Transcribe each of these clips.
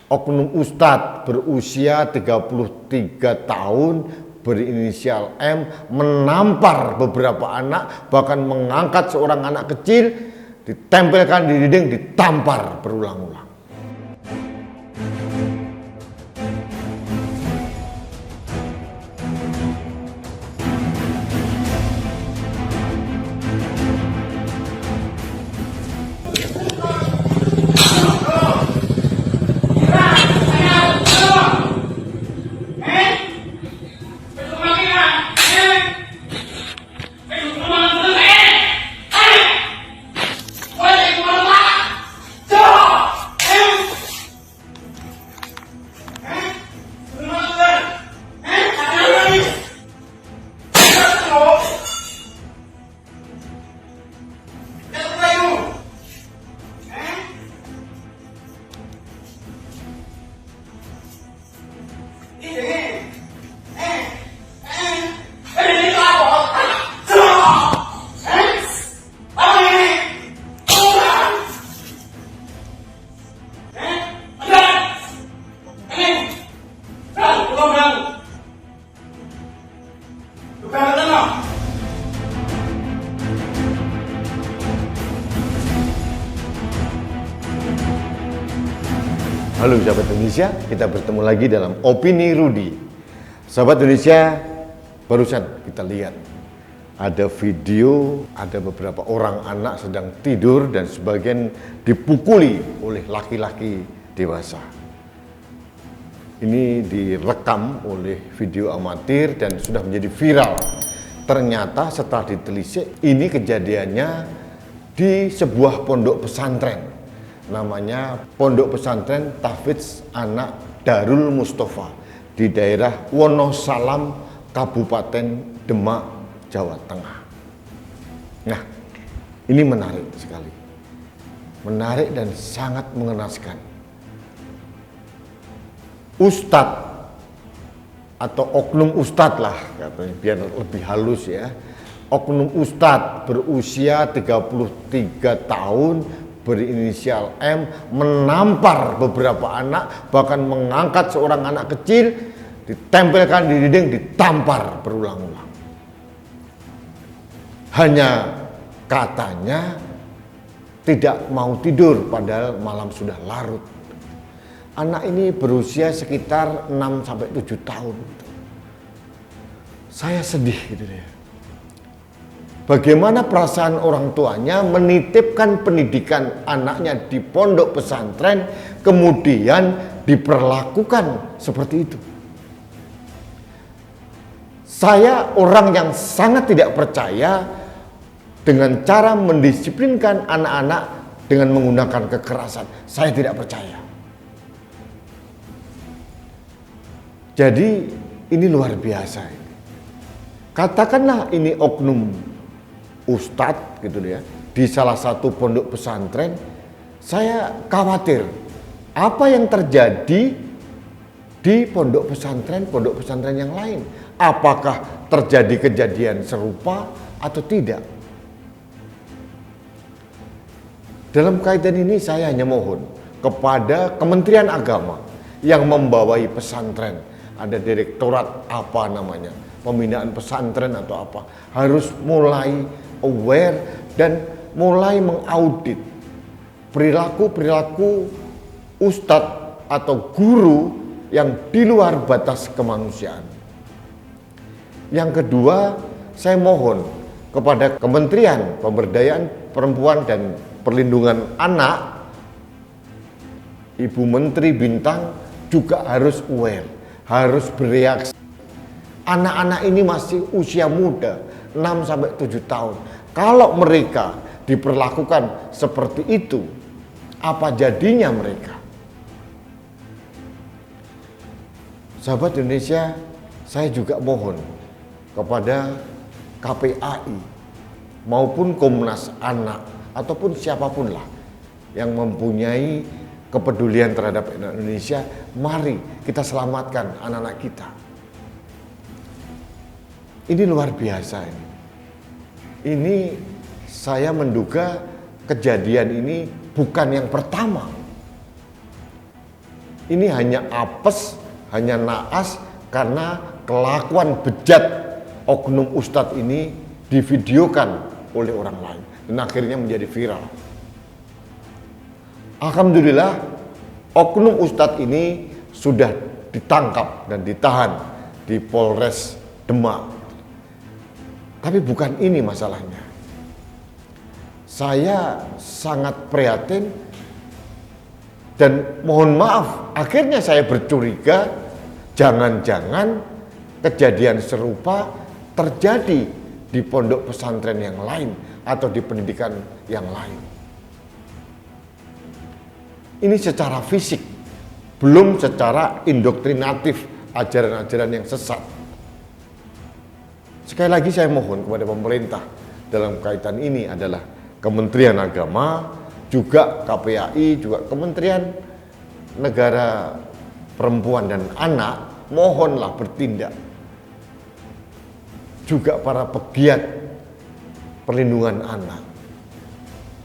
Oknum ustadz berusia 33 tahun berinisial M menampar beberapa anak, bahkan mengangkat seorang anak kecil, ditempelkan di dinding, ditampar berulang-ulang. Halo sahabat Indonesia, kita bertemu lagi dalam Opini Rudy. Sahabat Indonesia, barusan kita lihat ada video, ada beberapa orang anak sedang tidur dan sebagian dipukuli oleh laki-laki dewasa. Ini direkam oleh video amatir dan sudah menjadi viral. Ternyata setelah ditelisik, ini kejadiannya di sebuah pondok pesantren. Namanya Pondok Pesantren Tahfidz Anak Darul Mustafa di daerah Wonosalam, Kabupaten Demak, Jawa Tengah. Nah, ini menarik sekali. Menarik dan sangat mengenaskan. Ustadz atau oknum ustadz lah katanya, biar lebih halus ya. Oknum ustadz berusia 33 tahun berinisial M menampar beberapa anak, bahkan mengangkat seorang anak kecil, ditempelkan di dinding, ditampar berulang-ulang. Hanya katanya tidak mau tidur padahal malam sudah larut. Anak ini berusia sekitar 6-7 tahun. Saya sedih gitu ya. Bagaimana perasaan orang tuanya menitipkan pendidikan anaknya di pondok pesantren, kemudian diperlakukan seperti itu. Saya orang yang sangat tidak percaya dengan cara mendisiplinkan anak-anak dengan menggunakan kekerasan. Saya tidak percaya. Jadi ini luar biasa. Katakanlah ini oknum ustadz gitu ya, di salah satu pondok pesantren, saya khawatir apa yang terjadi di pondok pesantren yang lain. Apakah terjadi kejadian serupa atau tidak? Dalam kaitan ini saya hanya mohon kepada Kementerian Agama yang membawai pesantren, ada direktorat apa namanya, pembinaan pesantren atau apa, harus mulai aware dan mulai mengaudit perilaku ustadz atau guru yang di luar batas kemanusiaan. Yang kedua, saya mohon kepada Kementerian Pemberdayaan Perempuan dan Perlindungan Anak, Ibu Menteri Bintang juga harus aware, harus bereaksi. Anak-anak ini masih usia muda, 6-7 tahun. Kalau mereka diperlakukan seperti itu, apa jadinya mereka? Sahabat Indonesia, saya juga mohon kepada KPAI maupun Komnas Anak ataupun siapapun lah yang mempunyai kepedulian terhadap Indonesia, mari kita selamatkan anak-anak kita. Ini luar biasa ini. Ini saya menduga kejadian ini bukan yang pertama. Ini hanya apes, hanya naas karena kelakuan bejat oknum ustadz ini divideokan oleh orang lain dan akhirnya menjadi viral. Alhamdulillah, oknum ustadz ini sudah ditangkap dan ditahan di Polres Demak. Tapi bukan ini masalahnya. Saya sangat prihatin dan mohon maaf, akhirnya saya bercuriga jangan-jangan kejadian serupa terjadi di pondok pesantren yang lain atau di pendidikan yang lain. Ini secara fisik, belum secara indoktrinatif, ajaran-ajaran yang sesat. Sekali lagi saya mohon kepada pemerintah dalam kaitan ini adalah Kementerian Agama, juga KPAI, juga Kementerian Negara Perempuan dan Anak, mohonlah bertindak. Juga para pegiat perlindungan anak,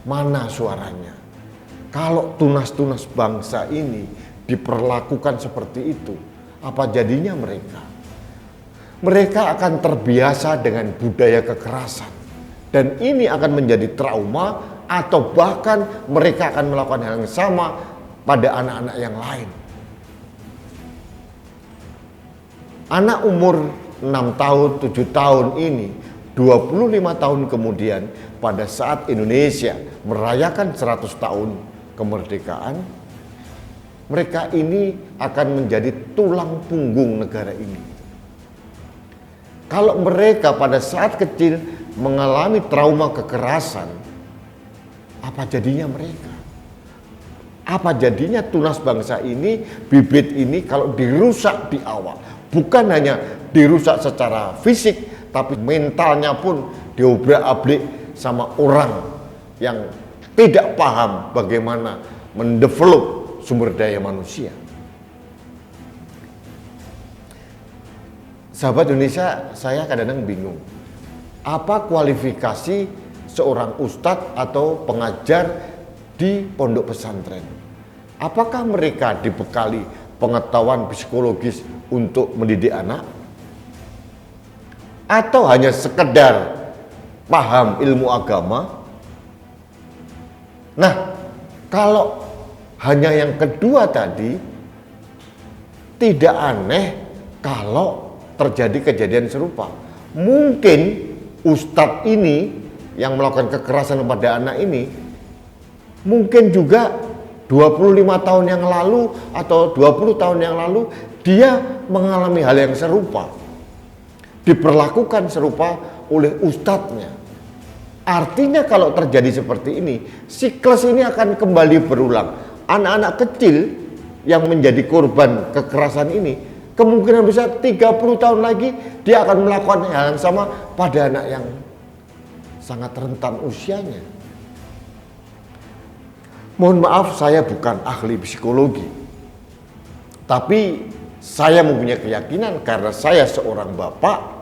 mana suaranya? Kalau tunas-tunas bangsa ini diperlakukan seperti itu, apa jadinya mereka? Mereka akan terbiasa dengan budaya kekerasan. Dan ini akan menjadi trauma atau bahkan mereka akan melakukan hal yang sama pada anak-anak yang lain. Anak umur 6 tahun, 7 tahun ini, 25 tahun kemudian pada saat Indonesia merayakan 100 tahun kemerdekaan, mereka ini akan menjadi tulang punggung negara ini. Kalau mereka pada saat kecil mengalami trauma kekerasan, apa jadinya mereka? Apa jadinya tunas bangsa ini, bibit ini kalau dirusak di awal? Bukan hanya dirusak secara fisik, tapi mentalnya pun diobrak-abrik sama orang yang tidak paham bagaimana mendevelop sumber daya manusia. Sahabat Indonesia, saya kadang-kadang bingung. Apa kualifikasi seorang ustadz atau pengajar di pondok pesantren? Apakah mereka dibekali pengetahuan psikologis untuk mendidik anak? Atau hanya sekedar paham ilmu agama? Nah, kalau hanya yang kedua tadi, tidak aneh kalau terjadi kejadian serupa. Mungkin ustadz ini yang melakukan kekerasan kepada anak ini mungkin juga 25 tahun yang lalu atau 20 tahun yang lalu dia mengalami hal yang serupa, diperlakukan serupa oleh ustadznya. Artinya kalau terjadi seperti ini, siklus ini akan kembali berulang. Anak-anak kecil yang menjadi korban kekerasan ini kemungkinan besar 30 tahun lagi dia akan melakukan hal yang sama pada anak yang sangat rentan usianya. Mohon maaf, saya bukan ahli psikologi. Tapi saya mempunyai keyakinan karena saya seorang bapak.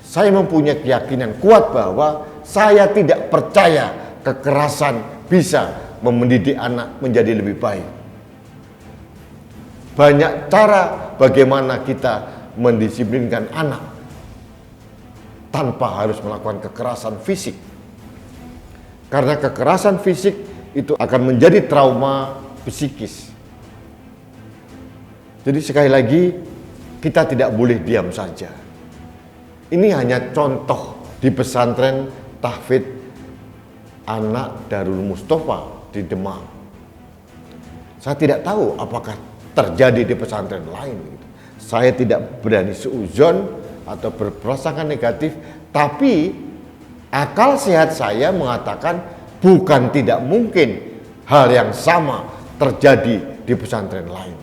Saya mempunyai keyakinan kuat bahwa saya tidak percaya kekerasan bisa mendidik anak menjadi lebih baik. Banyak cara bagaimana kita mendisiplinkan anak tanpa harus melakukan kekerasan fisik. Karena kekerasan fisik itu akan menjadi trauma psikis. Jadi sekali lagi, kita tidak boleh diam saja. Ini hanya contoh di pesantren Tahfidz Anak Darul Mustafa di Demak. Saya tidak tahu apakah terjadi di pesantren lain. Saya tidak berani seuzon atau berprasangka negatif, tapi akal sehat saya mengatakan bukan tidak mungkin hal yang sama terjadi di pesantren lain.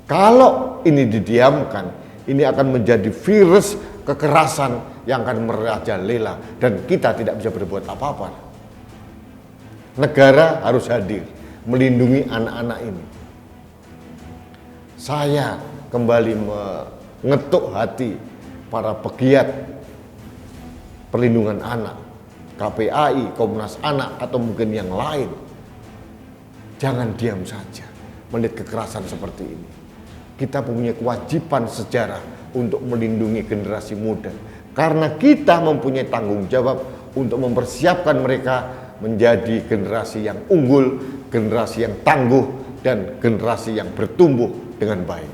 Kalau ini didiamkan, ini akan menjadi virus kekerasan yang akan merajalela dan kita tidak bisa berbuat apa-apa. Negara harus hadir melindungi anak-anak ini. Saya kembali mengetuk hati para pegiat perlindungan anak, KPAI, Komnas Anak, atau mungkin yang lain. Jangan diam saja melihat kekerasan seperti ini. Kita punya kewajiban sejarah untuk melindungi generasi muda. Karena kita mempunyai tanggung jawab untuk mempersiapkan mereka menjadi generasi yang unggul, generasi yang tangguh, dan generasi yang bertumbuh dengan baik.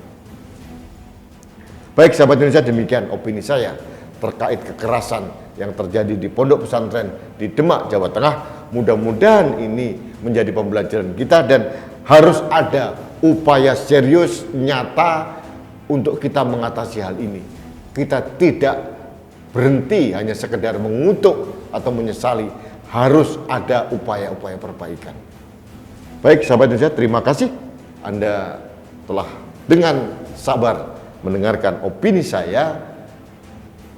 Baik sahabat Indonesia, demikian opini saya terkait kekerasan yang terjadi di pondok pesantren di Demak, Jawa Tengah. Mudah-mudahan ini menjadi pembelajaran kita dan harus ada upaya serius, nyata untuk kita mengatasi hal ini. Kita tidak berhenti hanya sekedar mengutuk atau menyesali, harus ada upaya-upaya perbaikan. Baik sahabat Indonesia, terima kasih Anda telah dengan sabar mendengarkan opini saya.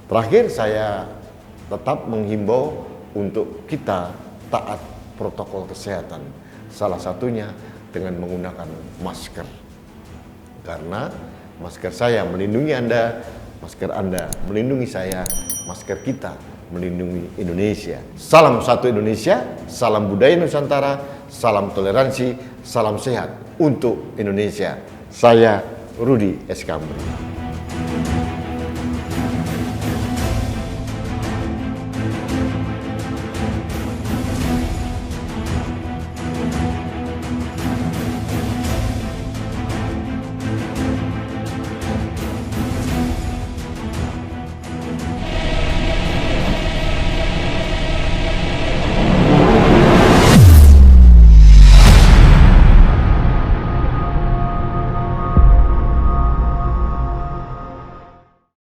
Terakhir saya tetap menghimbau untuk kita taat protokol kesehatan. Salah satunya dengan menggunakan masker. Karena masker saya melindungi Anda, masker Anda melindungi saya, masker kita melindungi Indonesia. Salam satu Indonesia, salam budaya Nusantara, salam toleransi, salam sehat untuk Indonesia. Saya Rudi S. Kamri.